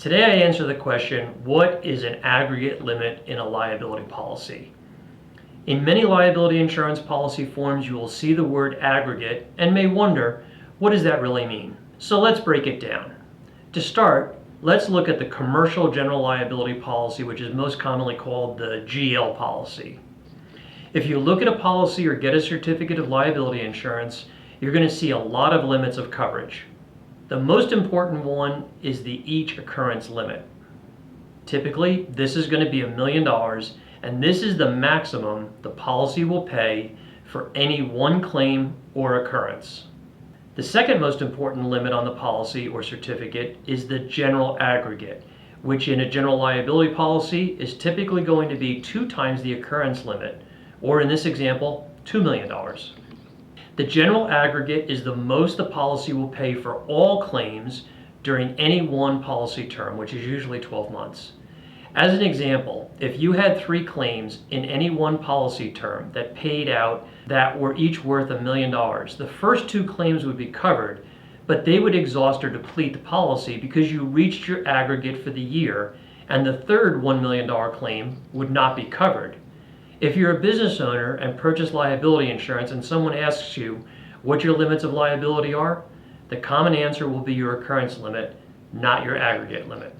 Today I answer the question, what is an aggregate limit in a liability policy? In many liability insurance policy forms you will see the word aggregate and may wonder, what does that really mean? So let's break it down. To start, let's look at the commercial general liability policy, which is most commonly called the GL policy. If you look at a policy or get a certificate of liability insurance, you're going to see a lot of limits of coverage. The most important one is the each occurrence limit. Typically, this is going to be $1 million, and this is the maximum the policy will pay for any one claim or occurrence. The second most important limit on the policy or certificate is the general aggregate, which in a general liability policy is typically going to be 2 times the occurrence limit, or in this example, $2 million. The general aggregate is the most the policy will pay for all claims during any one policy term, which is usually 12 months. As an example, if you had 3 claims in any one policy term that paid out that were each worth $1 million, the first 2 claims would be covered, but they would exhaust or deplete the policy because you reached your aggregate for the year, and the third $1 million claim would not be covered. If you're a business owner and purchase liability insurance and someone asks you what your limits of liability are, the common answer will be your occurrence limit, not your aggregate limit.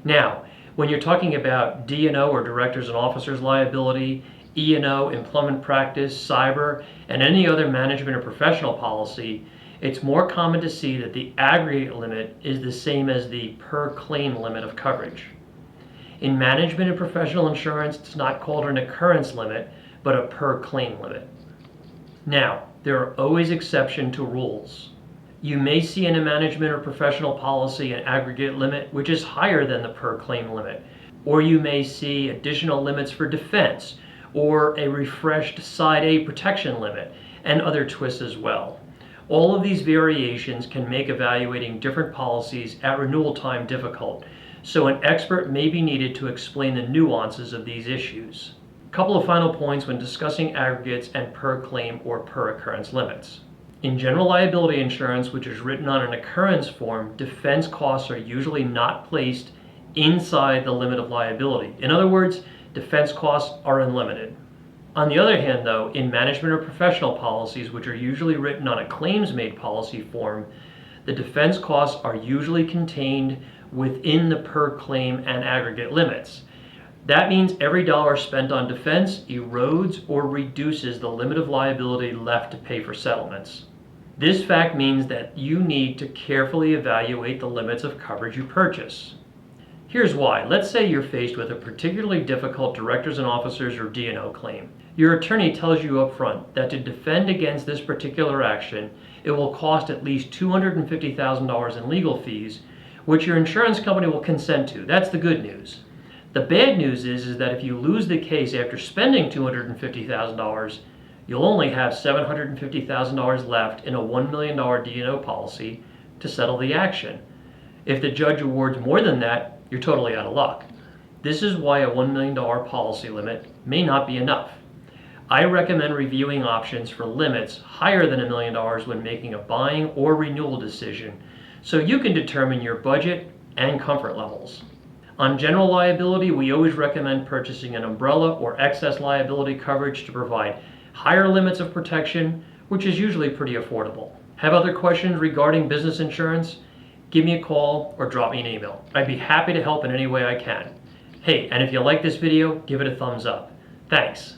Now, when you're talking about D&O or directors and officers liability, E&O, employment practice, cyber, and any other management or professional policy, it's more common to see that the aggregate limit is the same as the per claim limit of coverage. In management and professional insurance, it's not called an occurrence limit, but a per claim limit. Now, there are always exceptions to rules. You may see in a management or professional policy an aggregate limit which is higher than the per claim limit, or you may see additional limits for defense, or a refreshed Side A protection limit, and other twists as well. All of these variations can make evaluating different policies at renewal time difficult, so an expert may be needed to explain the nuances of these issues. A couple of final points when discussing aggregates and per claim or per occurrence limits. In general liability insurance, which is written on an occurrence form, defense costs are usually not placed inside the limit of liability. In other words, defense costs are unlimited. On the other hand, though, in management or professional policies, which are usually written on a claims-made policy form, the defense costs are usually contained within the per claim and aggregate limits. That means every dollar spent on defense erodes or reduces the limit of liability left to pay for settlements. This fact means that you need to carefully evaluate the limits of coverage you purchase. Here's why. Let's say you're faced with a particularly difficult directors and officers or D&O claim. Your attorney tells you up front that to defend against this particular action, it will cost at least $250,000 in legal fees, which your insurance company will consent to. That's the good news. The bad news is that if you lose the case after spending $250,000, you'll only have $750,000 left in a $1 million D&O policy to settle the action. If the judge awards more than that, you're totally out of luck. This is why a $1 million policy limit may not be enough. I recommend reviewing options for limits higher than $1 million when making a buying or renewal decision, so you can determine your budget and comfort levels. On general liability, we always recommend purchasing an umbrella or excess liability coverage to provide higher limits of protection, which is usually pretty affordable. Have other questions regarding business insurance? Give me a call or drop me an email. I'd be happy to help in any way I can. Hey, and if you like this video, give it a thumbs up. Thanks.